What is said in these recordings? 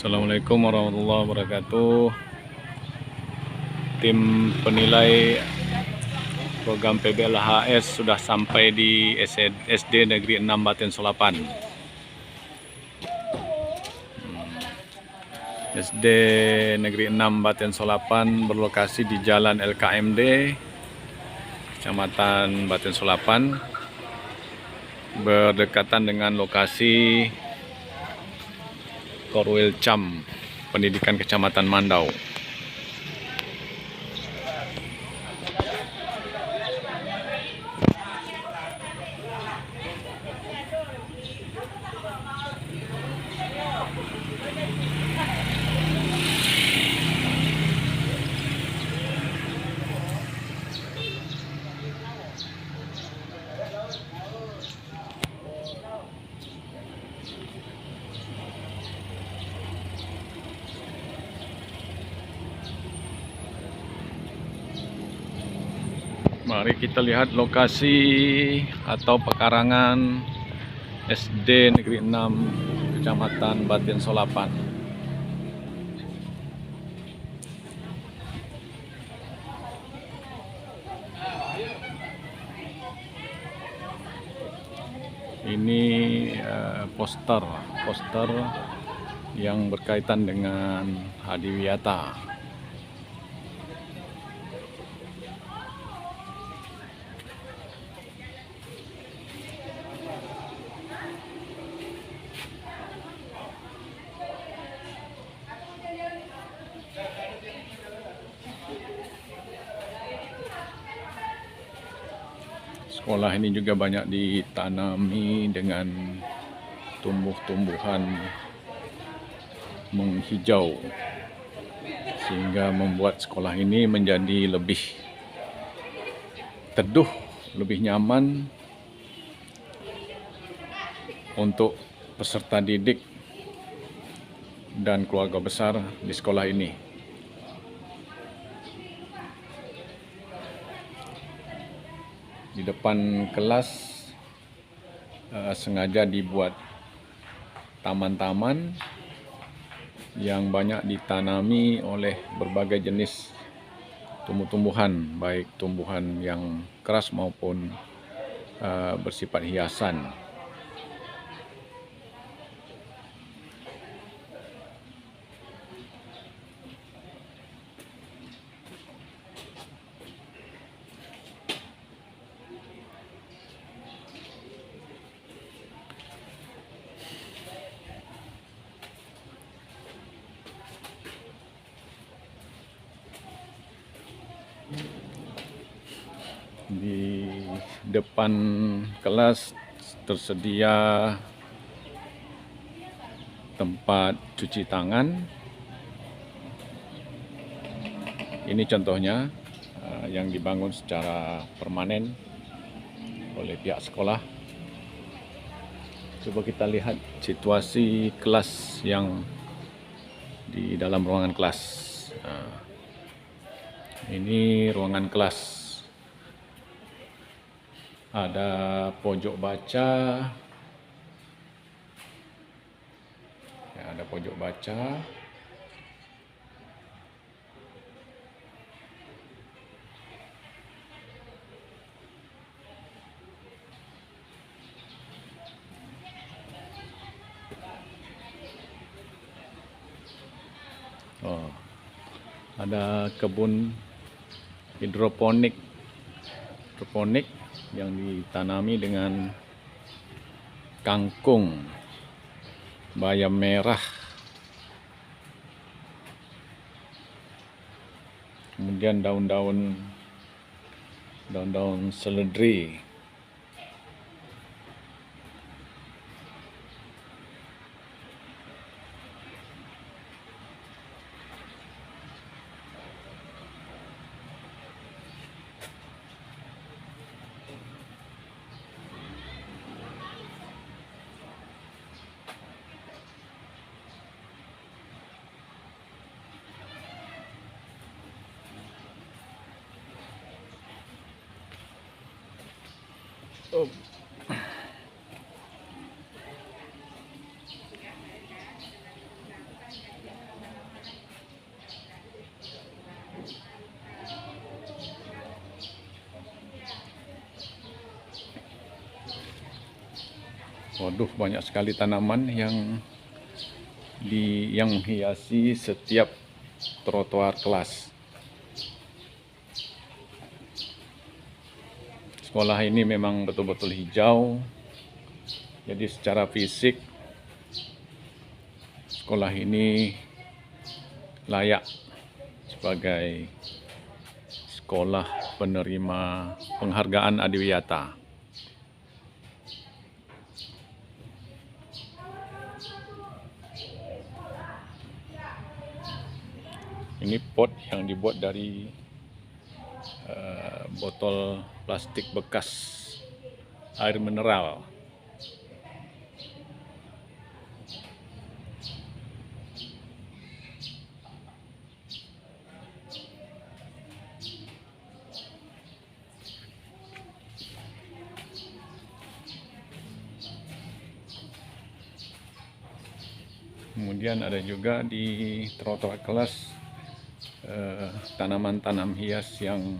Assalamualaikum warahmatullahi wabarakatuh. Tim penilai program PBLHS sudah sampai di SD Negeri 6 Batin Solapan. SD Negeri 6 Batin Solapan berlokasi di Jalan LKMD, Kecamatan Batin Solapan, berdekatan dengan lokasi Korwil Cam Pendidikan Kecamatan Mandau. Mari kita lihat lokasi atau pekarangan SD Negeri 6 Kecamatan Batin Solapan. Ini poster yang berkaitan dengan Hadiwiyata. Sekolah ini juga banyak ditanami dengan tumbuh-tumbuhan menghijau, sehingga membuat sekolah ini menjadi lebih teduh, lebih nyaman untuk peserta didik dan keluarga besar di sekolah ini. Di depan kelas sengaja dibuat taman-taman yang banyak ditanami oleh berbagai jenis tumbuh-tumbuhan, baik tumbuhan yang keras maupun bersifat hiasan. Di depan kelas tersedia tempat cuci tangan. Ini contohnya yang dibangun secara permanen oleh pihak sekolah. Coba kita lihat situasi kelas yang di dalam ruangan kelas. Ini ruangan kelas. Ada pojok baca, ya, ada pojok baca, ada kebun hidroponik yang ditanami dengan kangkung, bayam merah, kemudian daun-daun seledri. Waduh, banyak sekali tanaman yang menghiasi setiap trotoar kelas. Sekolah ini memang betul-betul hijau. Jadi secara fisik sekolah ini layak sebagai sekolah penerima penghargaan Adiwiyata. Ini pot yang dibuat dari botol plastik bekas air mineral. Kemudian ada juga di trotoar kelas tanaman-tanam hias yang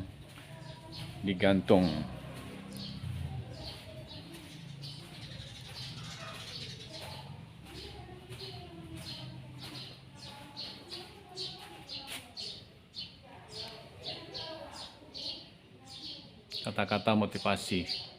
digantung. Kata-kata motivasi.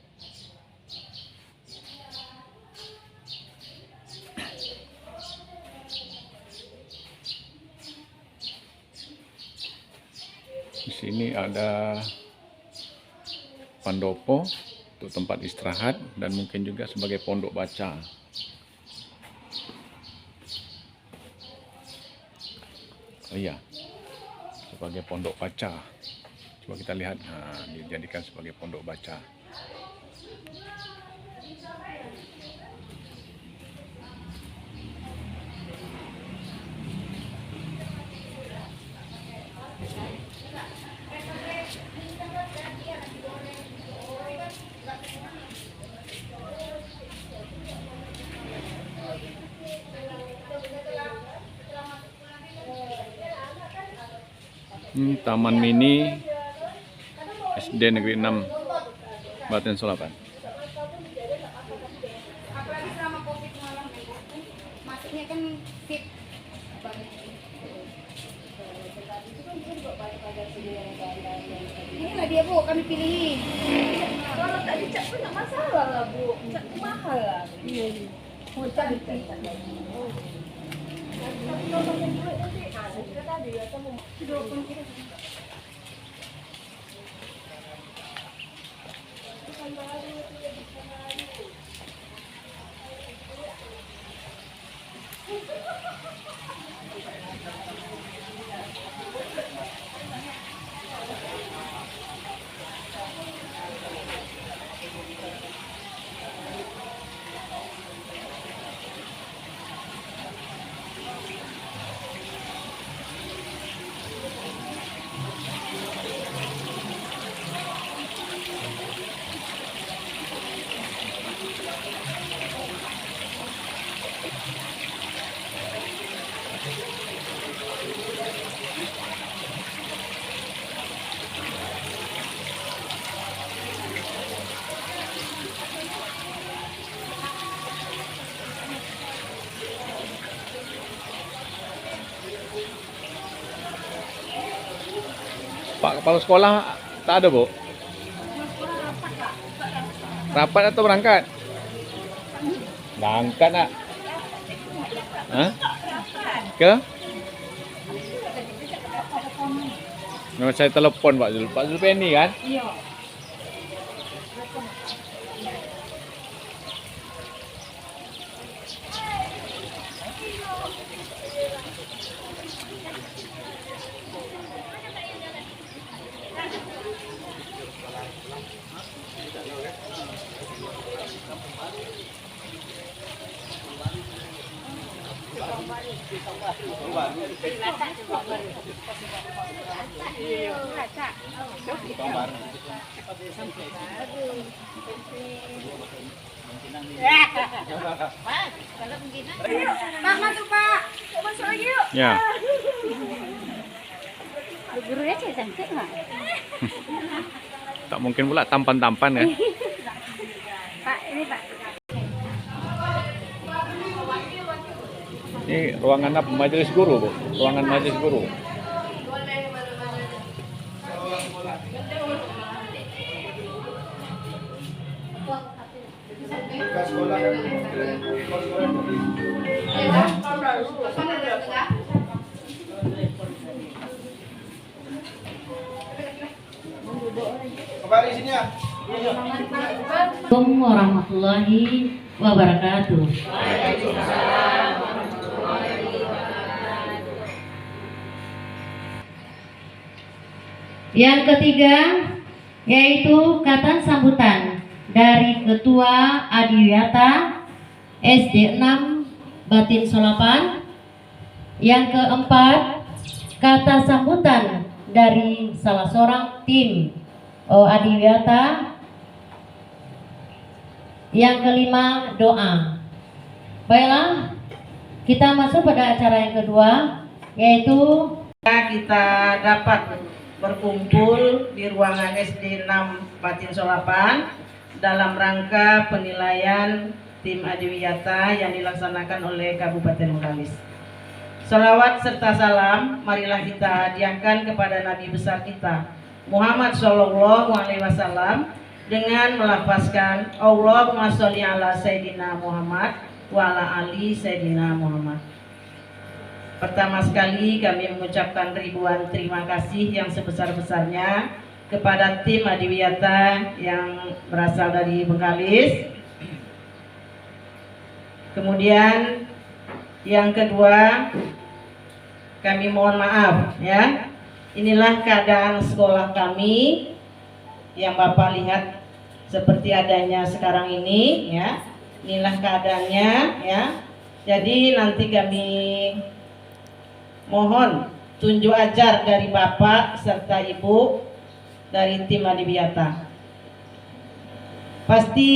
Di sini ada pandopo untuk tempat istirahat dan mungkin juga sebagai pondok baca. Oh iya, sebagai pondok baca. Coba kita lihat, nah, dijadikan sebagai pondok baca. Taman Mini SD Negeri 6 Baten Solapan. Apalagi selama COVID malam masuknya kan fit banget. Inilah dia Bu, kami pilih. Kalau tak dicap pun tak masalah lah Bu, cat tu mahal lah. Iya. Mau cantik. Tapi kalau pakai duit nanti, kita tadi atau mau 20 kilo. Pak kepala sekolah tak ada, Bu? Rapat atau berangkat? Berangkat, nak. Hah? Ke? Nah, saya telepon Pak Zul. Pak Zulpeni kan? Iya. Pak, masuk Pak. Masuk lagi yuk. Ya. Gurunya cantik nggak? Tak mungkin pula tampan-tampan ya. Pak, ini Pak. Ini ruangan apa? Majelis guru, Bu. Ruangan majelis guru. Assalamualaikum warahmatullahi wabarakatuh. Yang ketiga yaitu kata sambutan dari Ketua Adiwiyata SD 6 Batin Solapan. Yang keempat, kata sambutan dari salah seorang tim Adiwiyata. Yang kelima, doa. Baiklah, kita masuk pada acara yang kedua, yaitu kita dapat berkumpul di ruangan SD 6 Batin Solapan dalam rangka penilaian tim Adiwiyata yang dilaksanakan oleh Kabupaten Bengkalis. Salawat serta salam marilah kita hadiahkan kepada Nabi besar kita Muhammad Shallallahu Alaihi Wasallam dengan melafazkan Allahumma sholli ala Sayyidina Muhammad wa ala ali Sayyidina Muhammad. Pertama sekali kami mengucapkan ribuan terima kasih yang sebesar-besarnya kepada tim Adiwiyata yang berasal dari Bengkalis. Kemudian yang kedua, kami mohon maaf ya. Inilah keadaan sekolah kami yang Bapak lihat seperti adanya sekarang ini ya. Inilah keadaannya ya. Jadi nanti kami mohon tunjuk ajar dari Bapak serta Ibu dari tim Adiwiyata. Pasti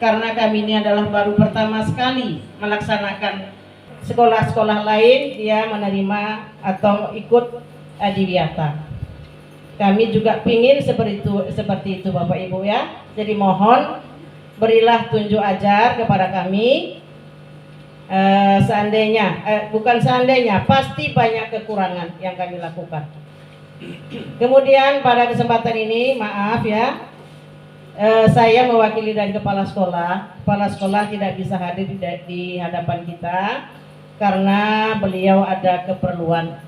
karena kami ini adalah baru pertama sekali melaksanakan sekolah-sekolah lain dia menerima atau ikut Adiwiyata. Kami juga pingin seperti itu Bapak Ibu ya. Jadi mohon berilah tunjuk ajar kepada kami. Bukan seandainya, pasti banyak kekurangan yang kami lakukan. Kemudian pada kesempatan ini, maaf ya, saya mewakili dari kepala sekolah. Kepala sekolah tidak bisa hadir di hadapan kita karena beliau ada keperluan.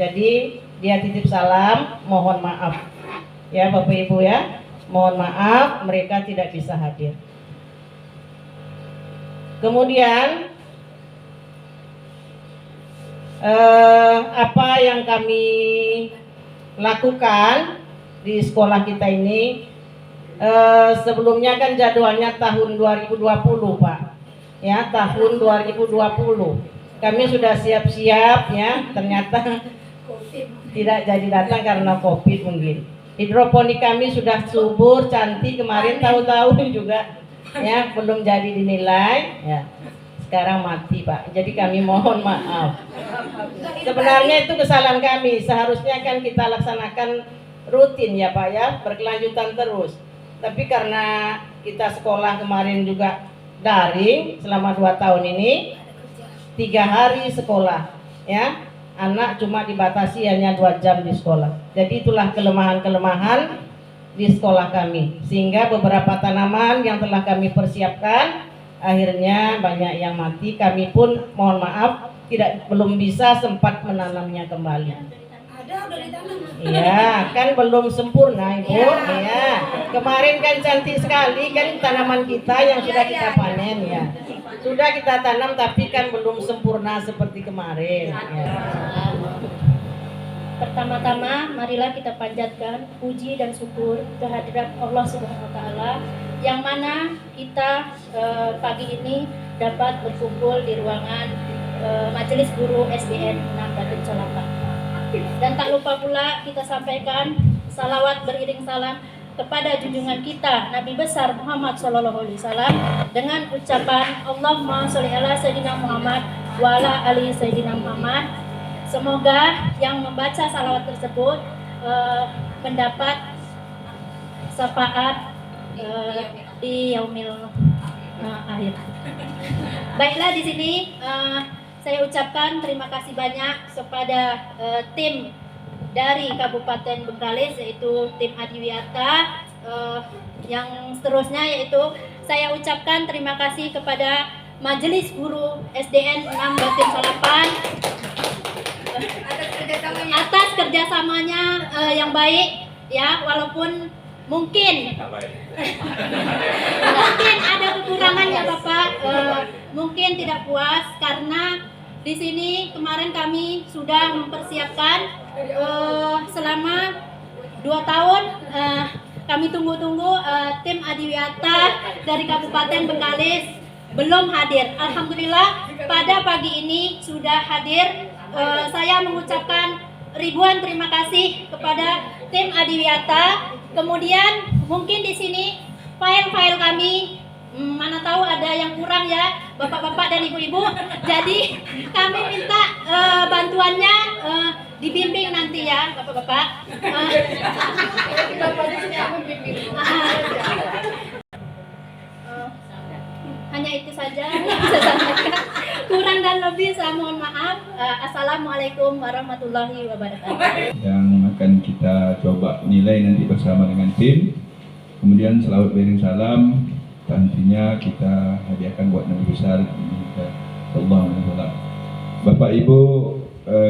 Jadi dia titip salam, mohon maaf ya Bapak Ibu ya, mohon maaf mereka tidak bisa hadir. Kemudian apa yang kami lakukan di sekolah kita ini, sebelumnya kan jadwalnya tahun 2020 Pak ya, tahun 2020 kami sudah siap-siap ya, ternyata tidak jadi datang karena COVID mungkin. Hidroponik kami sudah subur, cantik, kemarin tahu-tahu juga ya, belum jadi dinilai ya. Sekarang mati Pak, jadi kami mohon maaf. Sebenarnya itu kesalahan kami, seharusnya kan kita laksanakan rutin ya Pak ya, berkelanjutan terus. Tapi karena kita sekolah kemarin juga daring selama 2 tahun ini, 3 hari sekolah ya, anak cuma dibatasi hanya 2 jam di sekolah. Jadi itulah kelemahan-kelemahan di sekolah kami, sehingga beberapa tanaman yang telah kami persiapkan akhirnya banyak yang mati. Kami pun mohon maaf belum bisa sempat menanamnya kembali. Ada udah ditanam. Iya, kan belum sempurna Ibu. Iya. Kemarin kan cantik sekali kan tanaman kita yang sudah kita panen ya. Sudah kita tanam tapi kan belum sempurna seperti kemarin. Ya. Pertama-tama marilah kita panjatkan puji dan syukur kehadirat Allah Subhanahu wa taala yang mana kita pagi ini dapat berkumpul di ruangan Majelis Guru SDN 6 Batin Solapan. Dan tak lupa pula kita sampaikan salawat beriring salam kepada junjungan kita Nabi besar Muhammad Sallallahu Alaihi Wasallam dengan ucapan Allahumma sholli ala Sayyidina Muhammad wa ala ali Sayyidina Muhammad. Semoga yang membaca salawat tersebut mendapat syafaat di yaumil akhir. Baiklah, di sini saya ucapkan terima kasih banyak kepada tim dari Kabupaten Bengkalis, yaitu tim Adiwiyata. Yang seterusnya yaitu saya ucapkan terima kasih kepada Majelis Guru SDN 6 Batin Salapan atas kerjasamanya yang baik, ya, walaupun mungkin ada kekurangannya Bapak, mungkin tidak puas karena di sini kemarin kami sudah mempersiapkan selama 2 tahun. Kami tunggu-tunggu tim Adiwiyata dari Kabupaten Bengkalis belum hadir. Alhamdulillah pada pagi ini sudah hadir. Saya mengucapkan ribuan terima kasih kepada tim Adiwiyata. Kemudian mungkin di sini file-file kami mana tahu ada yang kurang ya Bapak-bapak dan Ibu-ibu. Jadi kami minta bantuannya dibimbing nanti ya Bapak-bapak. Hanya itu saja yang bisa saya sampaikan. Kurang dan lebih saya mohon maaf. Assalamualaikum warahmatullahi wabarakatuh. Yang akan kita coba nilai nanti bersama dengan tim. Kemudian selawat bering salam tentunya kita hadiahkan buat Nabi besar sallallahu alaihi wasallam. Bapak Ibu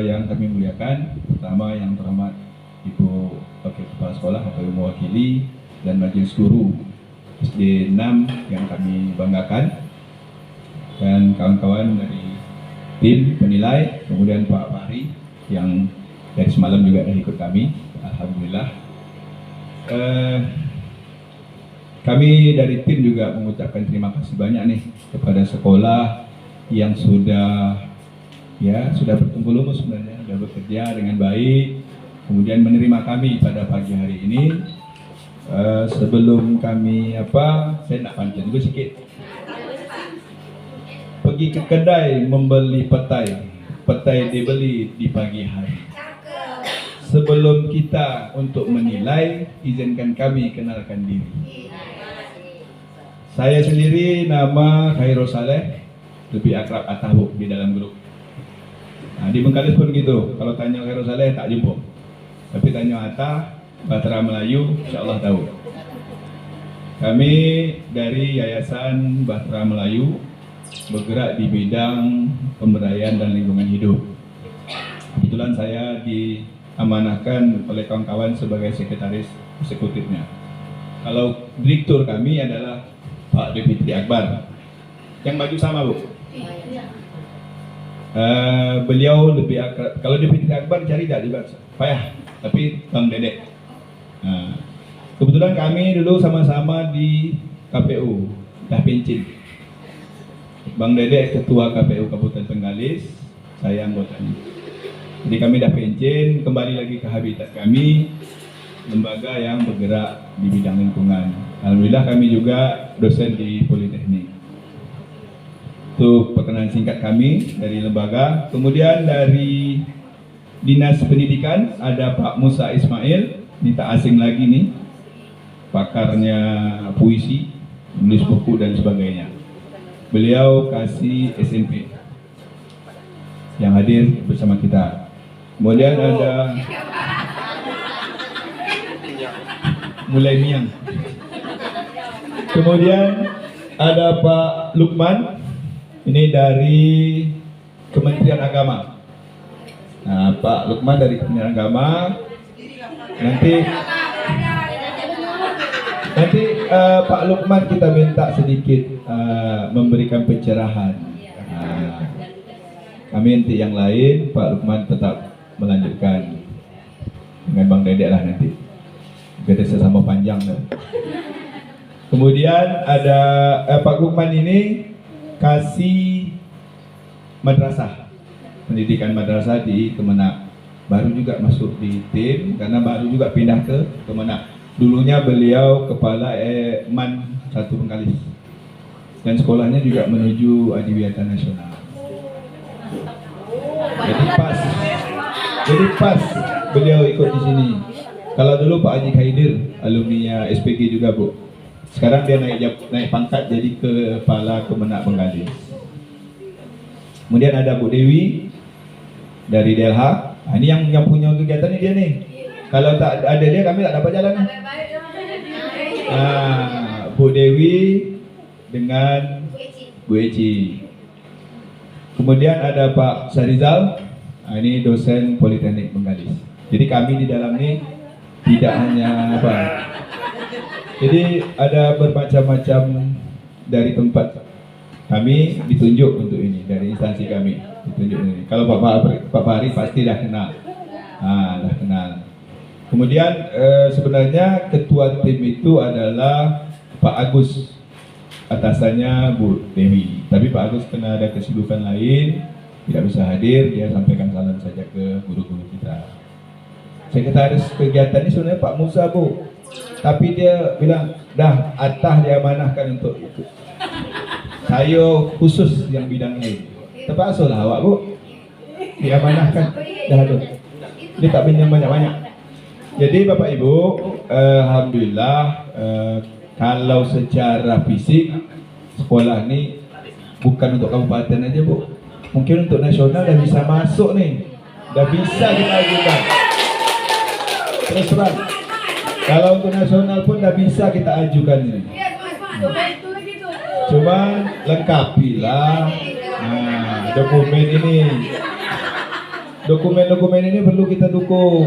yang kami muliakan, pertama yang terhormat Ibu Wakil Kepala Sekolah atau mewakili dan Majelis Guru SD 6 yang kami banggakan, dan kawan-kawan dari tim penilai, kemudian Pak Fahri yang dari semalam juga dah ikut kami, alhamdulillah. Kami dari tim juga mengucapkan terima kasih banyak nih kepada sekolah yang sudah bertumbuh lumus sebenarnya, sudah bekerja dengan baik, kemudian menerima kami pada pagi hari ini. Sebelum kami saya nak pancing dulu sikit. Pergi ke kedai membeli petai dibeli di pagi hari. Sebelum kita untuk menilai, izinkan kami kenalkan diri. Saya sendiri nama Khairul Saleh, lebih akrab Atahuk di dalam grup. Nah, di Bengkalis pun gitu, kalau tanya Khairul Saleh tak jumpa. Tapi tanya Atah, Bahtera Melayu, insyaAllah tahu. Kami dari Yayasan Bahtera Melayu bergerak di bidang pemberdayaan dan lingkungan hidup. Kebetulan saya diamanahkan oleh kawan-kawan sebagai sekretaris eksekutifnya. Kalau direktur kami adalah Pak Deputi Akbar. Yang baju sama Bu? Beliau lebih akrab. Kalau Deputi Akbar cari tak juga payah, tapi Bang Dedek. Kebetulan kami dulu sama-sama di KPU dah pencin. Bang Dedek ketua KPU Kabupaten Bengkalis, saya anggotanya. Jadi kami dah pencin, kembali lagi ke habitat kami, lembaga yang bergerak di bidang lingkungan. Alhamdulillah kami juga dosen di Politeknik. Itu perkenalan singkat kami dari lembaga. Kemudian dari Dinas Pendidikan ada Pak Musa Ismail, ini tak asing lagi nih, pakarnya puisi, menulis buku dan sebagainya. Beliau kasih SMP yang hadir bersama kita. Kemudian ada mulai miang. Kemudian ada Pak Lukman, ini dari Kementerian Agama. Nah, Pak Lukman dari Kementerian Agama. Nanti Pak Lukman kita minta sedikit memberikan pencerahan. Kami nanti yang lain, Pak Lukman tetap melanjutkan dengan Bang Dedek lah nanti. Kita sesama panjang dah. Kemudian ada Pak Lukman ini kasih madrasah, pendidikan madrasah di Kemenak. Baru juga masuk di tim karena baru juga pindah ke Kemenak. Dulunya beliau kepala MAN 1 Bengkalis dan sekolahnya juga menuju Adiwiyata Nasional. Jadi pas beliau ikut di sini. Kalau dulu Pak Haji Khaidir alumni SPG juga Bu. Sekarang dia naik pangkat jadi kepala Kemenak Bengkalis. Kemudian ada Bu Dewi dari DLH. Nah, ini yang punya kegiatan ini dia nih. Kalau tak ada dia kami tak dapat jalan nih. Bu Dewi dengan Bu Eci. Kemudian ada Pak Syarizal. Nah, ini dosen Politeknik Bengkalis. Jadi kami di dalam ini tidak hanya apa. Jadi ada bermacam-macam dari tempat kami ditunjuk untuk ini, dari instansi kami ditunjuk ini. Kalau Pak Fahri pasti dah kenal. Dah kenal. Kemudian sebenarnya ketua tim itu adalah Pak Agus, atasannya Bu Dewi. Tapi Pak Agus kena ada kesibukan lain, tidak bisa hadir. Dia sampaikan salam saja ke guru-guru kita. Sekretaris kegiatan ini sebenarnya Pak Musa, Bu. Tapi dia bilang, dah Atah diamanahkan untuk itu. Saya khusus yang bidang lain. Terpaksa lah awak, Bu. Diamanahkan. Dah ada. Dia tak pinjam banyak-banyak. Jadi Bapak Ibu, alhamdulillah kalau secara fisik sekolah ini bukan untuk kabupaten aja, Bu. Mungkin untuk nasional dah bisa masuk nih. Dah bisa kita ajukan. Terus terang. Kalau untuk nasional pun dah bisa kita ajukan ini. Cuma lengkapilah dokumen ini. Dokumen-dokumen ini perlu kita dukung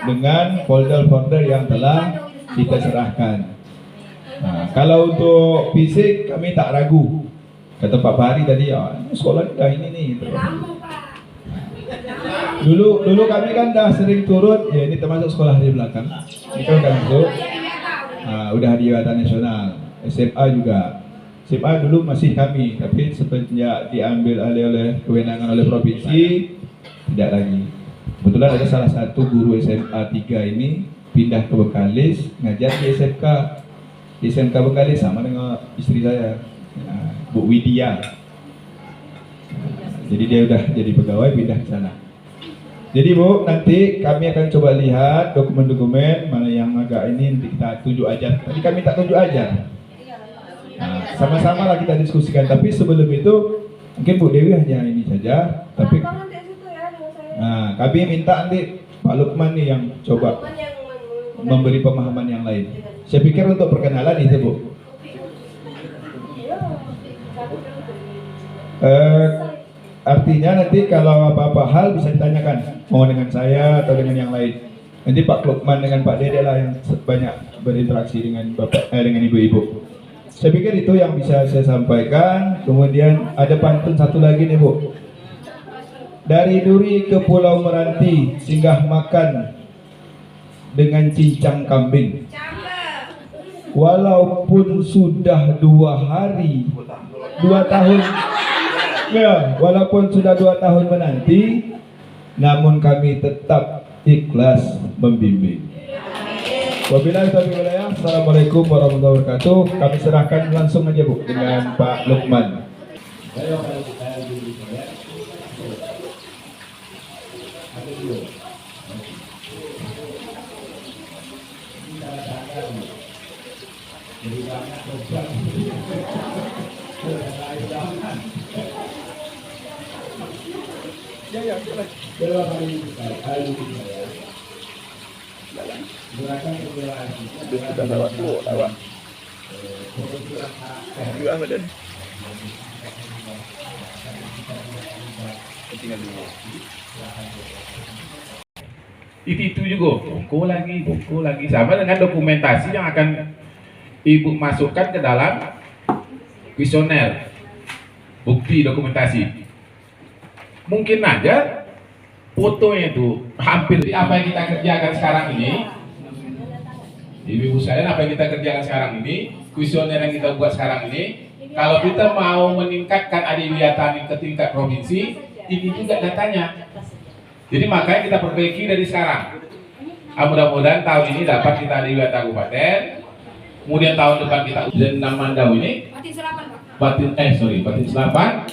dengan folder-folder yang telah kita serahkan. Kalau untuk fisik kami tak ragu. Kata Pak Fahri tadi, sekolah dah ini nih. Dulu kami kan dah sering turun, ya ini termasuk sekolah di belakang. Kita udah masuk, udah hadiah nasional. SMA juga. SMA dulu masih kami, tapi semenjak diambil alih oleh kewenangan oleh provinsi, tidak lagi. Kebetulan ada salah satu guru SMA 3 ini pindah ke Bengkalis, ngajar di SMK. Di SMK Bengkalis sama dengan istri saya, Bu Widya. Jadi dia udah jadi pegawai pindah ke sana. Jadi Bu, nanti kami akan coba lihat dokumen-dokumen mana yang agak ini nanti kita tunjuk aja. Tadi kami tak tunjuk aja. Sama-sama lah kita diskusikan. Tapi sebelum itu mungkin Bu Dewi hanya ini saja. Tapi kami minta nanti Pak Lukman nih yang coba memberi pemahaman yang lain. Saya pikir untuk perkenalan itu, Bu. Artinya nanti kalau apa-apa hal bisa ditanyakan, mau dengan saya atau dengan yang lain. Nanti Pak Lukman dengan Pak Dede lah yang banyak berinteraksi dengan dengan ibu-ibu. Saya pikir itu yang bisa saya sampaikan. Kemudian ada pantun satu lagi nih, Bu. Dari Duri ke Pulau Meranti singgah makan dengan cincang kambing. Walaupun sudah 2 tahun, ya, walaupun sudah 2 tahun menanti, namun kami tetap ikhlas membimbing. Wabillahi taufiq wal hidayah. Assalamualaikum warahmatullahi wabarakatuh. Kami serahkan langsung aja, Bu, dengan Pak Lukman. Itu juga buku lagi sama dengan dokumentasi yang akan Ibu masukkan ke dalam kuesioner bukti dokumentasi. Mungkin aja fotonya itu hampir apa yang kita kerjakan sekarang ini, ibu saya, apa yang kita kerjakan sekarang ini, kuesioner yang kita buat sekarang ini, kalau kita mau meningkatkan adiwiyata ke tingkat provinsi, ini juga datanya. Jadi makanya kita perbaiki dari sekarang. Mudah-mudahan tahun ini dapat kita adiwiyata kabupaten. Kemudian tahun depan kita dan Mandau ini Batin Selapan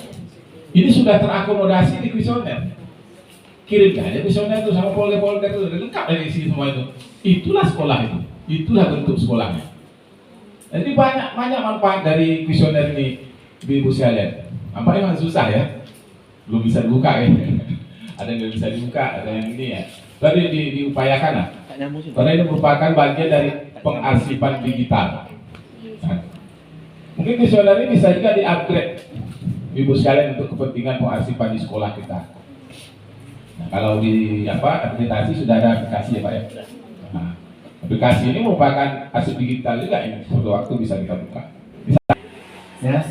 ini sudah terakomodasi di kuesioner. Kirimkan aja kuesioner itu sama polder itu lengkap dari isi semua itu. Itulah sekolah itu. Itulah bentuk sekolahnya. Jadi banyak manfaat dari kuesioner ini, ibu sekalian. Apa yang susah ya? belum bisa dibuka ya. Ada yang bisa dibuka, ada yang ini ya. Tadi diupayakan lah. Karena ini merupakan bagian dari pengarsipan digital. Nah, mungkin kuesioner ini bisa juga di-upgrade Ibu sekalian untuk kepentingan pengarsipan di sekolah kita. Nah, kalau di aplikasi sudah ada aplikasi ya Pak ya. Nah, aplikasi ini merupakan arsip digital juga ini. Suatu waktu bisa kita buka. Ya.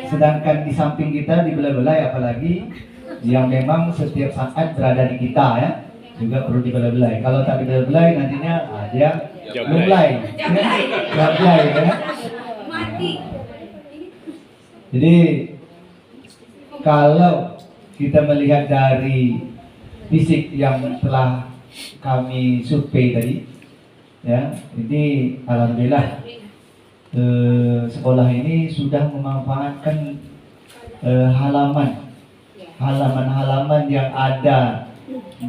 Sedangkan di samping kita di belai-belai apalagi yang memang setiap saat berada di kita ya juga perlu dibelai-belai. Kalau tak dibelai-belai nantinya dia belai, ya. Mati. Jadi kalau kita melihat dari fisik yang telah kami survei tadi, ya, ini alhamdulillah sekolah ini sudah memanfaatkan halaman-halaman yang ada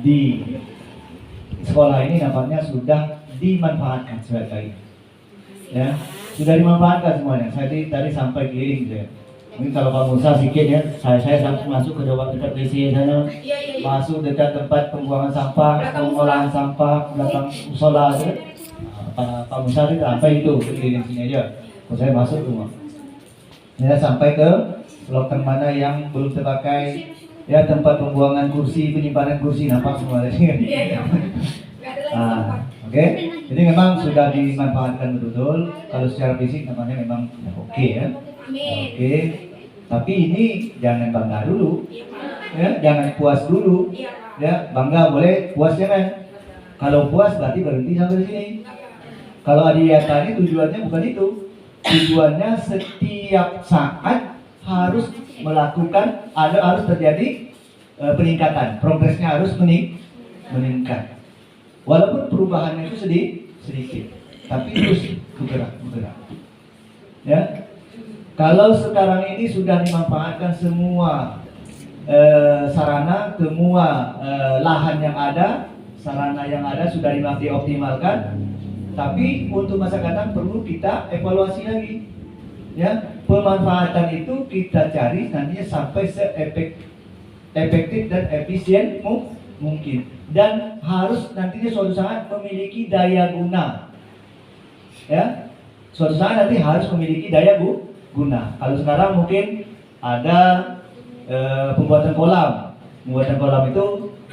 di sekolah ini nampaknya sudah dimanfaatkan sebagai, ya, sudah dimanfaatkan semuanya. Saya tadi sampai keliling saya. Mungkin kalau Pak Musa sedikit ya, saya sampai masuk ke dekat WC sana, masuk dekat tempat pembuangan sampah, pengolahan sampah, belakang musola ya. Pak Musa itu sampai itu keliling sini aja. Kalau saya masuk rumah, ya sampai ke loker mana yang belum terpakai, ya tempat pembuangan kursi, penyimpanan kursi, nampak semua di sini. Oke. Jadi memang sudah dimanfaatkan betul. Kalau secara fisik namanya memang oke ya. Oke. Tapi ini jangan bangga dulu, ya, jangan puas dulu, ya, bangga boleh, puas jangan. Kalau puas berarti berhenti sampai di sini. Kalau adiwiyata ini tujuannya bukan itu. Tujuannya setiap saat harus melakukan, harus terjadi peningkatan, progresnya harus meningkat. Walaupun perubahannya itu sedikit, tapi terus bergerak. Ya, kalau sekarang ini sudah dimanfaatkan semua sarana, semua lahan yang ada, sarana yang ada sudah dioptimalkan. Tapi untuk masa datang perlu kita evaluasi lagi, ya, pemanfaatan itu kita cari nantinya sampai efektif dan efisien mungkin, dan harus nantinya suatu saat memiliki daya guna, ya, suatu saat nanti harus memiliki daya guna. Kalau sekarang mungkin ada pembuatan kolam itu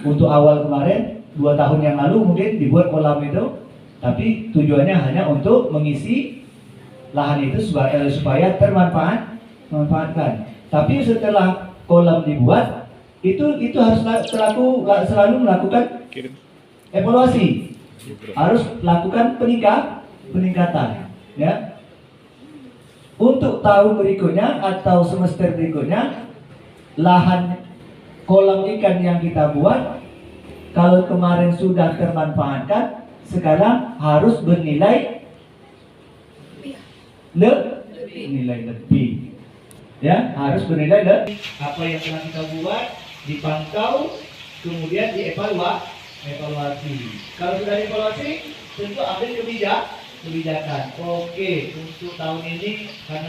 untuk awal kemarin 2 tahun yang lalu mungkin dibuat kolam itu. Tapi tujuannya hanya untuk mengisi lahan itu supaya termanfaatkan. Tapi setelah kolam dibuat, itu harus selalu melakukan evaluasi, harus melakukan peningkatan. Ya. Untuk tahun berikutnya atau semester berikutnya, lahan kolam ikan yang kita buat, kalau kemarin sudah termanfaatkan, sekarang harus bernilai lebih, ya, harus bernilai lebih. Apa yang telah kita buat dipantau, kemudian dievaluasi. Kalau sudah dievaluasi, tentu ambil kebijakan. Oke, untuk tahun ini karena